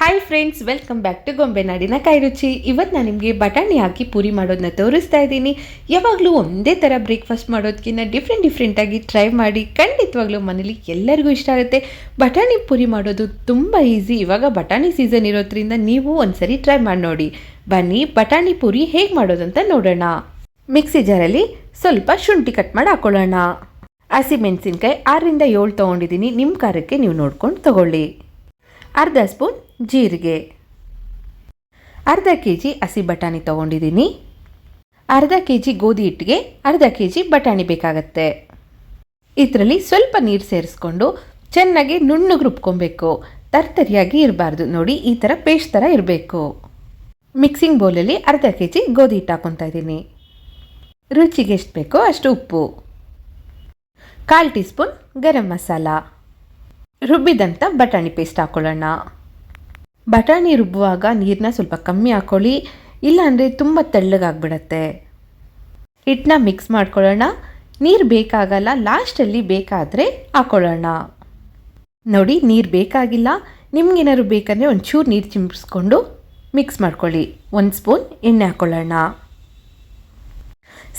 Hi friends, welcome back to ಗೊಂಬೆ ನಾಡಿನ ಕೈರುಚಿ. ಇವತ್ತು ನಾನು ನಿಮಗೆ ಬಟಾಣಿ ಹಾಕಿ ಪೂರಿ ಮಾಡೋದನ್ನ ತೋರಿಸ್ತಾ ಇದ್ದೀನಿ. ಯಾವಾಗಲೂ ಒಂದೇ ಥರ ಬ್ರೇಕ್ಫಾಸ್ಟ್ ಮಾಡೋದಕ್ಕಿಂತ ಡಿಫ್ರೆಂಟಾಗಿ ಟ್ರೈ ಮಾಡಿ. ಖಂಡಿತವಾಗ್ಲೂ ಮನೇಲಿ ಎಲ್ಲರಿಗೂ ಇಷ್ಟ ಆಗುತ್ತೆ. ಬಟಾಣಿ ಪೂರಿ ಮಾಡೋದು ತುಂಬ ಈಸಿ. ಇವಾಗ ಬಟಾಣಿ ಸೀಸನ್ ಇರೋದ್ರಿಂದ ನೀವು ಒಂದ್ಸರಿ ಟ್ರೈ ಮಾಡಿ ನೋಡಿ. ಬನ್ನಿ ಬಟಾಣಿ ಪೂರಿ ಹೇಗೆ ಮಾಡೋದಂತ ನೋಡೋಣ. ಮಿಕ್ಸಿ ಜಾರಲ್ಲಿ ಸ್ವಲ್ಪ ಶುಂಠಿ ಕಟ್ ಮಾಡಿ ಹಾಕೊಳ್ಳೋಣ. ಹಸಿಮೆಣಸಿನ್ಕಾಯಿ 6ರಿಂದ 7 ತೊಗೊಂಡಿದ್ದೀನಿ. ನಿಮ್ಮ ಖಾರಕ್ಕೆ ನೀವು ನೋಡ್ಕೊಂಡು ತಗೊಳ್ಳಿ. ಅರ್ಧ ಸ್ಪೂನ್ ಜೀರಿಗೆ, ಅರ್ಧ kg ಹಸಿ ಬಟಾಣಿ ತೊಗೊಂಡಿದ್ದೀನಿ. ಅರ್ಧ kg ಗೋಧಿ ಹಿಟ್ಟಿಗೆ ಅರ್ಧ kg ಬಟಾಣಿ ಬೇಕಾಗತ್ತೆ. ಇದರಲ್ಲಿ ಸ್ವಲ್ಪ ನೀರು ಸೇರಿಸ್ಕೊಂಡು ಚೆನ್ನಾಗಿ ನುಣ್ಣಗೆ ರುಬ್ಕೊಬೇಕು. ತರ್ತರಿಯಾಗಿ ಇರಬಾರ್ದು. ನೋಡಿ, ಈ ಥರ ಪೇಸ್ಟ್ ಥರ ಇರಬೇಕು. ಮಿಕ್ಸಿಂಗ್ ಬೌಲಲ್ಲಿ ಅರ್ಧ kg ಗೋಧಿ ಹಿಟ್ಟು ಹಾಕ್ಕೊತಾ ಇದ್ದೀನಿ. ರುಚಿಗೆ ಎಷ್ಟು ಬೇಕೋ ಅಷ್ಟು ಉಪ್ಪು, 1/4 ಟೀ ಸ್ಪೂನ್ ಗರಂ ಮಸಾಲ, ರುಬ್ಬಿದಂಥ ಬಟಾಣಿ ಪೇಸ್ಟ್ ಹಾಕ್ಕೊಳ್ಳೋಣ. ಬಟಾಣಿ ರುಬ್ಬುವಾಗ ನೀರನ್ನ ಸ್ವಲ್ಪ ಕಮ್ಮಿ ಹಾಕ್ಕೊಳ್ಳಿ, ಇಲ್ಲಾಂದರೆ ತುಂಬ ತೆಳ್ಳಗಾಗ್ಬಿಡತ್ತೆ. ಹಿಟ್ಟನ್ನ ಮಿಕ್ಸ್ ಮಾಡ್ಕೊಳ್ಳೋಣ. ನೀರು ಬೇಕಾಗಲ್ಲ, ಲಾಸ್ಟಲ್ಲಿ ಬೇಕಾದರೆ ಹಾಕ್ಕೊಳ್ಳೋಣ. ನೋಡಿ, ನೀರು ಬೇಕಾಗಿಲ್ಲ. ನಿಮ್ಗೇನಾದ್ರು ಬೇಕಂದರೆ ಒಂಚೂರು ನೀರು ಚಿಮ್ಮಿಸ್ಕೊಂಡು ಮಿಕ್ಸ್ ಮಾಡ್ಕೊಳ್ಳಿ. 1 ಸ್ಪೂನ್ ಎಣ್ಣೆ ಹಾಕ್ಕೊಳ್ಳೋಣ.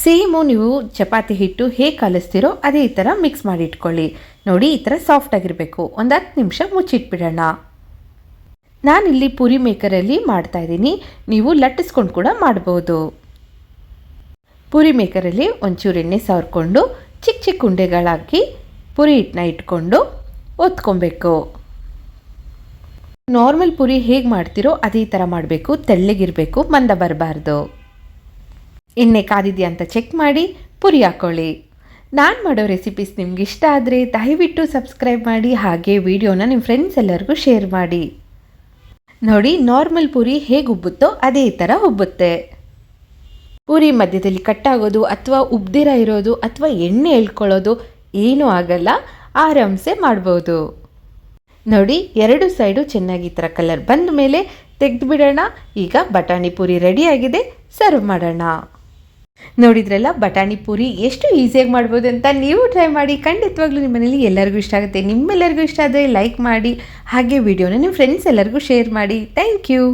ಸೇಮು ನೀವು ಚಪಾತಿ ಹಿಟ್ಟು ಹೇಗೆ ಕಲಿಸ್ತೀರೋ ಅದೇ ಈ ಥರ ಮಿಕ್ಸ್ ಮಾಡಿ ಇಟ್ಕೊಳ್ಳಿ. ನೋಡಿ, ಈ ಥರ ಸಾಫ್ಟಾಗಿರಬೇಕು. ಒಂದು 10 ನಿಮಿಷ ಮುಚ್ಚಿಟ್ಬಿಡೋಣ. ನಾನಿಲ್ಲಿ ಪೂರಿ ಮೇಕರಲ್ಲಿ ಮಾಡ್ತಾಯಿದ್ದೀನಿ. ನೀವು ಲಟ್ಟಿಸ್ಕೊಂಡು ಕೂಡ ಮಾಡ್ಬೋದು. ಪೂರಿ ಮೇಕರಲ್ಲಿ ಒಂಚೂರು ಎಣ್ಣೆ ಸವರ್ಕೊಂಡು ಚಿಕ್ಕ ಚಿಕ್ಕ ಉಂಡೆಗಳಾಕಿ ಪೂರಿ ಹಿಟ್ಟನ್ನ ಇಟ್ಕೊಂಡು ಒತ್ಕೊಬೇಕು. ನಾರ್ಮಲ್ ಪೂರಿ ಹೇಗೆ ಮಾಡ್ತೀರೋ ಅದೇ ಥರ ಮಾಡಬೇಕು. ತೆಳ್ಳಗಿರಬೇಕು, ಮಂದ ಬರಬಾರ್ದು. ಎಣ್ಣೆ ಕಾದಿದೆಯಾ ಅಂತ ಚೆಕ್ ಮಾಡಿ ಪೂರಿ ಹಾಕ್ಕೊಳ್ಳಿ. ನಾನು ಮಾಡೋ ರೆಸಿಪೀಸ್ ನಿಮ್ಗೆ ಇಷ್ಟ ಆದರೆ ದಯವಿಟ್ಟು ಸಬ್ಸ್ಕ್ರೈಬ್ ಮಾಡಿ. ಹಾಗೆ ವಿಡಿಯೋನ ನಿಮ್ಮ ಫ್ರೆಂಡ್ಸ್ ಎಲ್ಲರಿಗೂ ಶೇರ್ ಮಾಡಿ. ನೋಡಿ, ನಾರ್ಮಲ್ ಪೂರಿ ಹೇಗೆ ಉಬ್ಬುತ್ತೋ ಅದೇ ಥರ ಉಬ್ಬುತ್ತೆ. ಪೂರಿ ಮಧ್ಯದಲ್ಲಿ ಕಟ್ಟಾಗೋದು ಅಥವಾ ಉಬ್ದಿರ ಇರೋದು ಅಥವಾ ಎಣ್ಣೆ ಎಳ್ಕೊಳ್ಳೋದು ಏನೂ ಆಗಲ್ಲ. ಆರಾಮ್ಸೆ ಮಾಡ್ಬೋದು. ನೋಡಿ, 2 ಸೈಡು ಚೆನ್ನಾಗಿ ಈ ಥರ ಕಲರ್ ಬಂದ ಮೇಲೆ ತೆಗೆದುಬಿಡೋಣ. ಈಗ ಬಟಾಣಿ ಪೂರಿ ರೆಡಿಯಾಗಿದೆ. ಸರ್ವ್ ಮಾಡೋಣ. ನೋಡಿದ್ರಲ್ಲ, ಬಟಾಣಿ ಪೂರಿ ಎಷ್ಟು ಈಸಿಯಾಗಿ ಮಾಡ್ಬೋದು ಅಂತ. ನೀವು ಟ್ರೈ ಮಾಡಿ. ಖಂಡಿತವಾಗ್ಲೂ ನಿಮ್ಮ ಮನೇಲಿ ಎಲ್ಲರಿಗೂ ಇಷ್ಟ ಆಗುತ್ತೆ. ನಿಮ್ಮೆಲ್ಲರಿಗೂ ಇಷ್ಟ ಆದರೆ ಲೈಕ್ ಮಾಡಿ. ಹಾಗೆ ವಿಡಿಯೋನ ನಿಮ್ಮ ಫ್ರೆಂಡ್ಸ್ ಎಲ್ಲರಿಗೂ ಶೇರ್ ಮಾಡಿ. Thank you.